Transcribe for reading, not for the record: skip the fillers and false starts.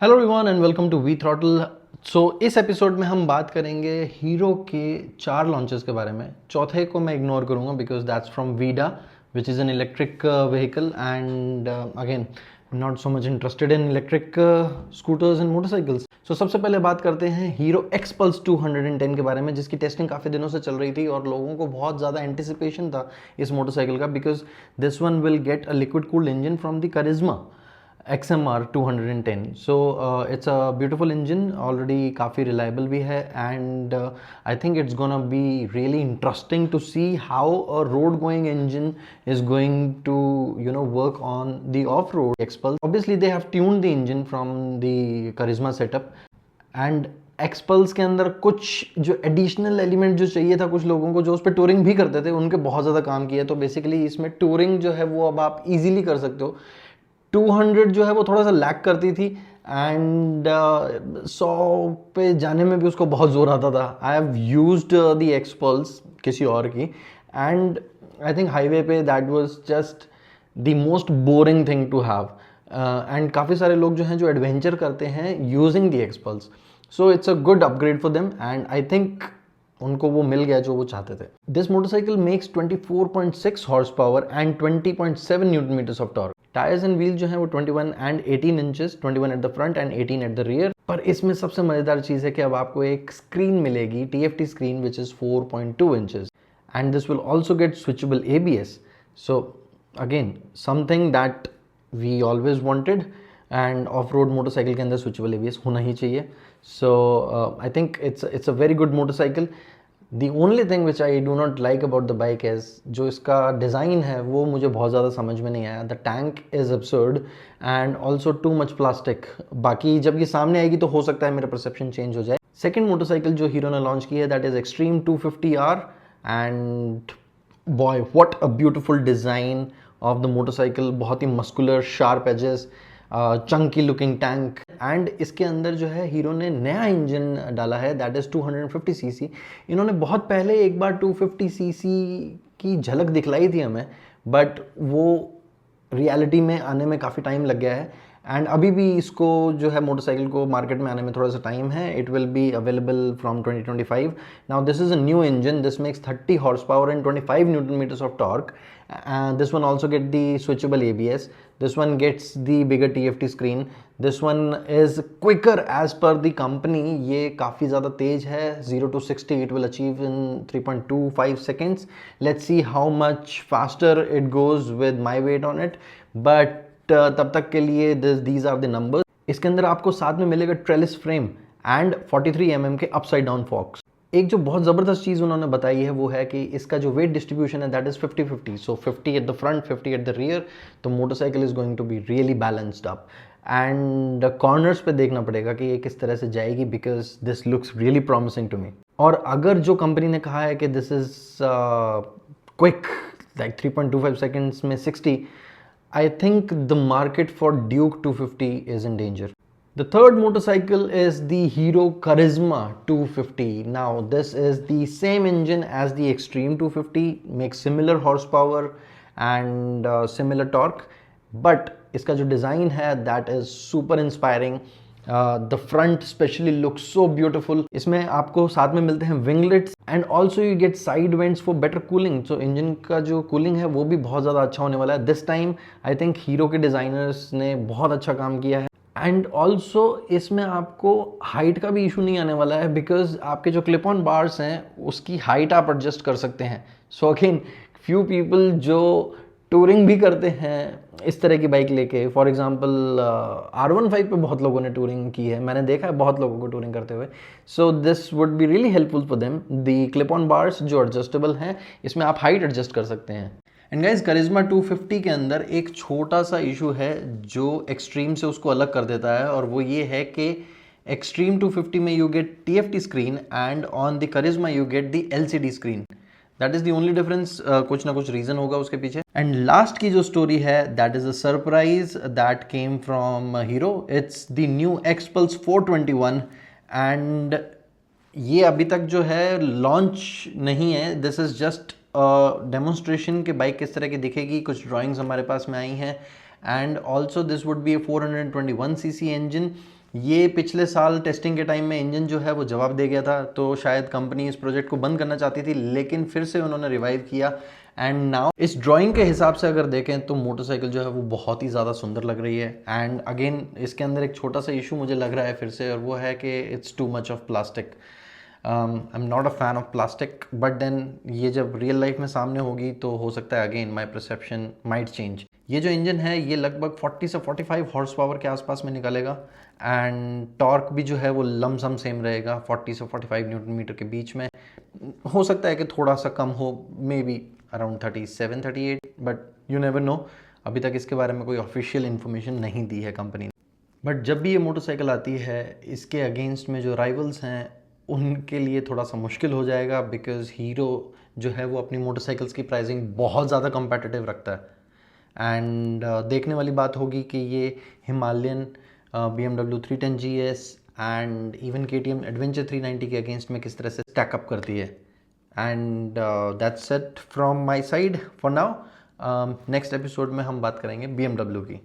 Hello everyone and welcome to V throttle. इस episode में हम बात करेंगे हीरो के 4 लॉन्चेस के बारे में। चौथे को मैं इग्नोर करूंगा because that's from Vida which is an electric vehicle and again not so much interested in electric scooters and motorcycles. सबसे पहले बात करते हैं हीरो एक्सपल्स 210 के बारे में, जिसकी टेस्टिंग काफ़ी दिनों से चल रही थी और लोगों को बहुत ज़्यादा एंटिसिपेशन था इस मोटरसाइकिल का because this one will get a liquid cooled engine from the Karizma XMR 210. It's a beautiful engine, already काफ़ी reliable भी है and I think it's gonna be really interesting to see how a road going engine is going to work on the off-road Xpulse. Obviously they have tuned the engine from the Karizma setup and XPulse के अंदर कुछ जो additional element जो चाहिए था कुछ लोगों को जो उस पर टूरिंग भी करते थे उनके बहुत ज़्यादा काम किया। तो बेसिकली इसमें टूरिंग जो है वो अब आप इजीली कर सकते हो। 200 जो है वो थोड़ा सा लैक करती थी एंड 100 पे जाने में भी उसको बहुत जोर आता था। I have used the Xpulse किसी और की एंड आई थिंक हाईवे पे that was just the most boring thing to have and काफ़ी सारे लोग जो हैं जो एडवेंचर करते हैं using the Xpulse, so it's a good upgrade for them and I think उनको वो मिल गया जो वो चाहते थे। This motorcycle makes 24.6 horse power and 20.7 newton meters of torque. Tyres and wheel जो है वो 21 and 18 inches, 21 eight the front end 18 eight the rear. पर इसमें सबसे मजेदार चीज है कि अब आपको एक स्क्रीन मिलेगी, TFT screen which is 4.2 inches and this will also get switchable ABS। So again something that we always wanted and off road motorcycle के अंदर स्विचेबल ABS होना ही चाहिए। So I think it's a very good motorcycle. The only thing which I do not like about the bike is जो इसका design है वो मुझे बहुत ज़्यादा समझ में नहीं आया। The tank is absurd and also too much plastic। बाकी जब ये सामने आएगी तो हो सकता है मेरा परसेप्शन चेंज हो जाए। सेकेंड मोटरसाइकिल जो हीरो ने लॉन्च की है that is xtreme 250R and boy what a beautiful design of the motorcycle. बहुत ही muscular, sharp edges, chunky looking tank and इसके अंदर जो है हीरो ने नया इंजन डाला है दैट इज़ 250cc। इन्होंने बहुत पहले एक बार 250cc की झलक दिखलाई थी हमें, बट वो रियलिटी में आने में काफ़ी टाइम लग गया है एंड अभी भी इसको जो है मोटरसाइकिल को मार्केट में आने में थोड़ा सा टाइम है। It will be available from 2025। Now this is a new engine, this makes 30 horse power and 25 newton meters of torque. This one also get the switchable ABS. This one gets the bigger TFT screen. This one is quicker as per the company. ये काफ़ी ज़्यादा तेज है। 0 to 60 it will achieve in 3.25 seconds. Let's see how much faster it goes with my weight on it. But तब तक के लिए these are the numbers. इसके अंदर आपको साथ में मिलेगा ट्रेलिस फ्रेम एंड 43 mm के अपसाइड डाउन फॉक्स। एक जो बहुत ज़बरदस्त चीज़ उन्होंने बताई है वो है कि इसका जो वेट डिस्ट्रीब्यूशन है that is 50-50। So 50 at the front, 50 at the rear. तो motorcycle is going to be really balanced up and corners पे देखना पड़ेगा कि ये किस तरह से जाएगी because this looks really promising to me. और अगर जो कंपनी ने कहा है कि this is quick like 3.25 seconds में 60, I think the market for Duke 250 is in danger. The third motorcycle is the Hero Karizma 250. Now this is the same engine as the Extreme 250, makes similar horsepower and similar torque, but इसका जो design है that is super inspiring. The front especially looks so beautiful. इसमें आपको साथ में मिलते हैं winglets and also you get side vents for better cooling. So engine का जो कूलिंग है वो भी बहुत ज़्यादा अच्छा होने वाला है। This time I think hero के डिज़ाइनर्स ने बहुत अच्छा काम किया है एंड ऑल्सो इसमें आपको हाइट का भी इशू नहीं आने वाला है बिकॉज आपके जो क्लिप ऑन बार्स हैं उसकी हाइट आप एडजस्ट कर सकते हैं। सो अगेन फ्यू पीपल जो टूरिंग भी करते हैं इस तरह की बाइक लेके, फॉर एग्जांपल R15 पे बहुत लोगों ने टूरिंग की है, मैंने देखा है बहुत लोगों को टूरिंग करते हुए। So this would be really helpful for them. The clip on bars जो एडजस्टेबल हैं इसमें आप हाइट एडजस्ट कर सकते हैं। एंड गाइज करिश्मा 250 के अंदर एक छोटा सा इशू है जो एक्सट्रीम से उसको अलग कर देता है और वो ये है कि एक्सट्रीम 250 में you get TFT screen and on the Karizma you get the LCD screen. That is the only difference. कुछ ना कुछ रीजन होगा उसके पीछे। एंड लास्ट की जो स्टोरी है that is a surprise that came from hero. It's the new Xpulse 421 and ये अभी तक जो है लॉन्च नहीं है। दिस इज जस्ट डेमोन्स्ट्रेशन के बाइक किस तरह की दिखेगी। कुछ ड्राइंग्स हमारे पास में आई हैं and also this would be 421cc engine ये पिछले साल टेस्टिंग के टाइम में इंजन जो है वो जवाब दे गया था, तो शायद कंपनी इस प्रोजेक्ट को बंद करना चाहती थी, लेकिन फिर से उन्होंने रिवाइव किया। एंड नाउ इस ड्राइंग के हिसाब से अगर देखें तो मोटरसाइकिल जो है वो बहुत ही ज़्यादा सुंदर लग रही है। एंड अगेन इसके अंदर एक छोटा सा इशू मुझे लग रहा है फिर से, और वो है कि it's too much of plastic. I am not a fan of plastic, but then ये जब रियल लाइफ में सामने होगी तो हो सकता है again my perception might change. ये जो इंजन है ये लगभग 40 से 45 हॉर्स पावर के आसपास में निकलेगा, एंड टॉर्क भी जो है वो लमसम सेम रहेगा 40 से 45 न्यूटन मीटर के बीच में। हो सकता है कि थोड़ा सा कम हो, may be around 37 38, but you never know. अभी तक इसके बारे में कोई ऑफिशियल इन्फॉर्मेशन नहीं दी है कंपनी ने। बट जब भी ये मोटरसाइकिल आती है, इसके अगेंस्ट में जो राइवल्स हैं उनके लिए थोड़ा सा मुश्किल हो जाएगा, बिकॉज हीरो जो है वो अपनी मोटरसाइकिल्स की प्राइसिंग बहुत ज़्यादा कंपेटिटिव रखता है। एंड देखने वाली बात होगी कि ये Himalayan, BMW 310 GS and even KTM adventure 390 के अगेंस्ट में किस तरह से स्टैकअप करती है। And that's it from my side for now. Next episode में हम बात करेंगे BMW की।